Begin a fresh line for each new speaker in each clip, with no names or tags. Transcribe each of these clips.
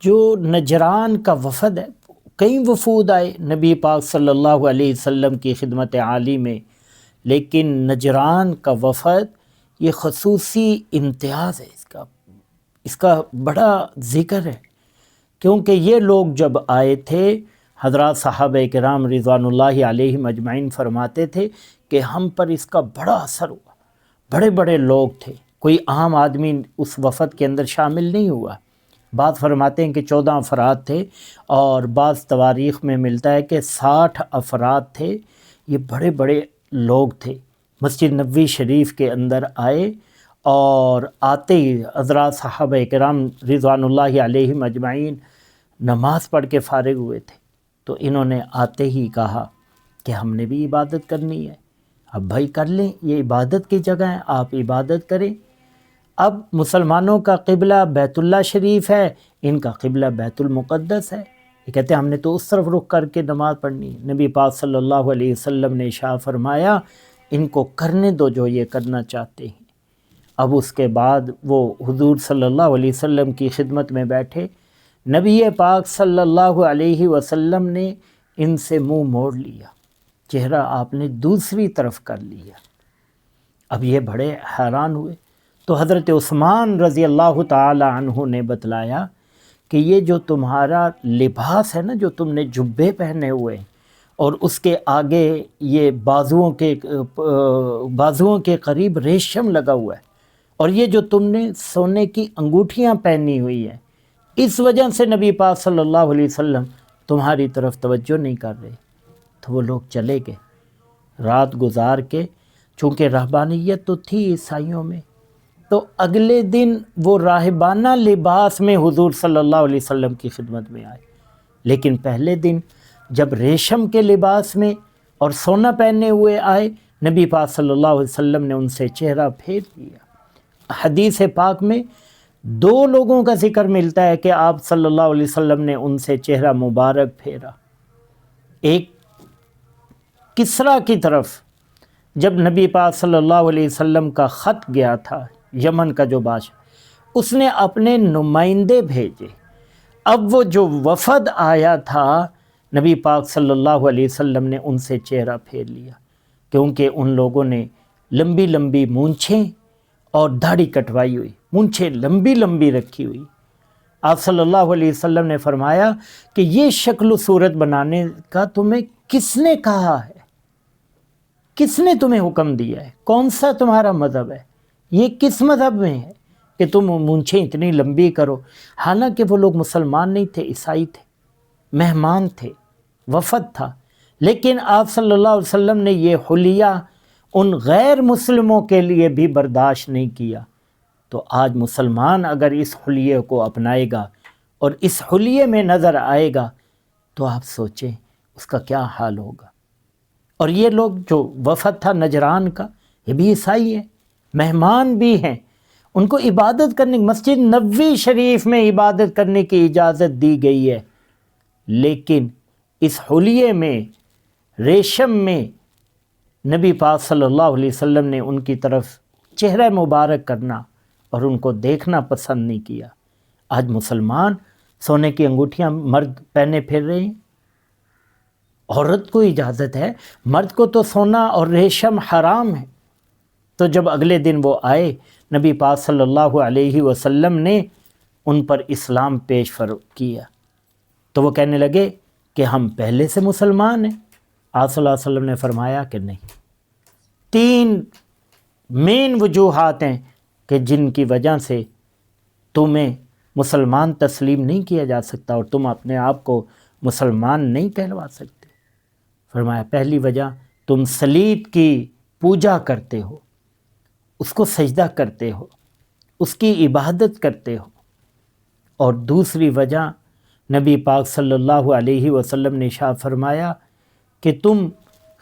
جو نجران کا وفد ہے، کئی وفود آئے نبی پاک صلی اللہ علیہ وسلم کی خدمت عالی میں، لیکن نجران کا وفد یہ خصوصی امتیاز ہے، اس کا بڑا ذکر ہے، کیونکہ یہ لوگ جب آئے تھے، حضرات صحابہ کرام رضوان اللہ علیہم اجمعین فرماتے تھے کہ ہم پر اس کا بڑا اثر ہوا، بڑے بڑے لوگ تھے، کوئی عام آدمی اس وفد کے اندر شامل نہیں ہوا۔ بعض فرماتے ہیں کہ 14 افراد تھے، اور بعض تواریخ میں ملتا ہے کہ 60 افراد تھے۔ یہ بڑے بڑے لوگ تھے، مسجد نبوی شریف کے اندر آئے، اور آتے ہی حضرات صحابہ کرام رضوان اللہ علیہم اجمعین نماز پڑھ کے فارغ ہوئے تھے، تو انہوں نے آتے ہی کہا کہ ہم نے بھی عبادت کرنی ہے، اب بھائی کر لیں، یہ عبادت کی جگہ ہے، آپ عبادت کریں۔ اب مسلمانوں کا قبلہ بیت اللہ شریف ہے، ان کا قبلہ بیت المقدس ہے، یہ کہتے ہیں ہم نے تو اس طرف رخ کر کے نماز پڑھنی ہے۔ نبی پاک صلی اللہ علیہ وسلم نے ارشاد فرمایا ان کو کرنے دو جو یہ کرنا چاہتے ہیں۔ اب اس کے بعد وہ حضور صلی اللہ علیہ وسلم کی خدمت میں بیٹھے، نبی پاک صلی اللہ علیہ وسلم نے ان سے منہ موڑ لیا، چہرہ آپ نے دوسری طرف کر لیا۔ اب یہ بڑے حیران ہوئے، تو حضرت عثمان رضی اللہ تعالی عنہ نے بتلایا کہ یہ جو تمہارا لباس ہے نا، جو تم نے جبے پہنے ہوئے اور اس کے آگے یہ بازوؤں کے قریب ریشم لگا ہوا ہے، اور یہ جو تم نے سونے کی انگوٹھیاں پہنی ہوئی ہیں، اس وجہ سے نبی پاک صلی اللہ علیہ وسلم تمہاری طرف توجہ نہیں کر رہے۔ تو وہ لوگ چلے گئے، رات گزار کے، چونکہ رہبانیت تو تھی عیسائیوں میں، تو اگلے دن وہ راہبانہ لباس میں حضور صلی اللہ علیہ وسلم کی خدمت میں آئے، لیکن پہلے دن جب ریشم کے لباس میں اور سونا پہنے ہوئے آئے، نبی پاک صلی اللہ علیہ وسلم نے ان سے چہرہ پھیر لیا۔ حدیث پاک میں 2 لوگوں کا ذکر ملتا ہے کہ آپ صلی اللہ علیہ وسلم نے ان سے چہرہ مبارک پھیرا۔ ایک کسریٰ کی طرف جب نبی پاک صلی اللہ علیہ وسلم کا خط گیا تھا، یمن کا جو بادشاہ، اس نے اپنے نمائندے بھیجے۔ اب وہ جو وفد آیا تھا، نبی پاک صلی اللہ علیہ وسلم نے ان سے چہرہ پھیر لیا، کیونکہ ان لوگوں نے لمبی لمبی مونچھیں اور داڑھی کٹوائی ہوئی، مونچھیں لمبی لمبی رکھی ہوئی۔ آپ صلی اللہ علیہ وسلم نے فرمایا کہ یہ شکل و صورت بنانے کا تمہیں کس نے کہا ہے؟ کس نے تمہیں حکم دیا ہے؟ کون سا تمہارا مذہب ہے؟ یہ کس مذہب میں ہے کہ تم مونچھیں اتنی لمبی کرو؟ حالانکہ وہ لوگ مسلمان نہیں تھے، عیسائی تھے، مہمان تھے، وفد تھا، لیکن آپ صلی اللہ علیہ وسلم نے یہ حلیہ ان غیر مسلموں کے لیے بھی برداشت نہیں کیا۔ تو آج مسلمان اگر اس حلیے کو اپنائے گا اور اس حلیے میں نظر آئے گا تو آپ سوچیں اس کا کیا حال ہوگا۔ اور یہ لوگ جو وفد تھا نجران کا، یہ بھی عیسائی ہیں، مہمان بھی ہیں، ان کو عبادت کرنے، مسجد نبوی شریف میں عبادت کرنے کی اجازت دی گئی ہے، لیکن اس حلیے میں، ریشم میں، نبی پاک صلی اللہ علیہ وسلم نے ان کی طرف چہرہ مبارک کرنا اور ان کو دیکھنا پسند نہیں کیا۔ آج مسلمان سونے کی انگوٹھیاں مرد پہنے پھر رہے ہیں، عورت کو اجازت ہے، مرد کو تو سونا اور ریشم حرام ہے۔ تو جب اگلے دن وہ آئے، نبی پاک صلی اللہ علیہ وسلم نے ان پر اسلام پیش کیا، تو وہ کہنے لگے کہ ہم پہلے سے مسلمان ہیں۔ آپ صلی اللہ علیہ وسلم نے فرمایا کہ نہیں، 3 مین وجوہات ہیں کہ جن کی وجہ سے تمہیں مسلمان تسلیم نہیں کیا جا سکتا اور تم اپنے آپ کو مسلمان نہیں کہلوا سکتے۔ فرمایا پہلی وجہ، تم صلیب کی پوجا کرتے ہو، اس کو سجدہ کرتے ہو، اس کی عبادت کرتے ہو، اور دوسری وجہ نبی پاک صلی اللہ علیہ وسلم نے ارشاد فرمایا کہ تم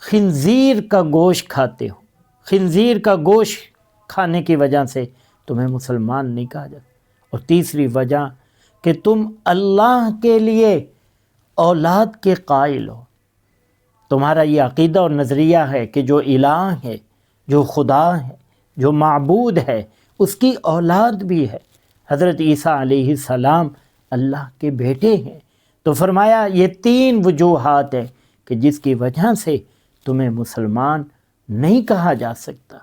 خنزیر کا گوشت کھاتے ہو، خنزیر کا گوشت کھانے کی وجہ سے تمہیں مسلمان نہیں کہا جاتا، اور تیسری وجہ کہ تم اللہ کے لیے اولاد کے قائل ہو، تمہارا یہ عقیدہ اور نظریہ ہے کہ جو الہ ہے، جو خدا ہے، جو معبود ہے، اس کی اولاد بھی ہے۔ حضرت عیسیٰ علیہ السلام اللہ کے بیٹے ہیں۔ تو فرمایا یہ 3 وجوہات ہیں کہ جس کی وجہ سے تمہیں مسلمان نہیں کہا جا سکتا۔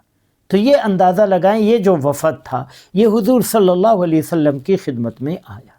تو یہ اندازہ لگائیں، یہ جو وفد تھا یہ حضور صلی اللہ علیہ وسلم کی خدمت میں آیا۔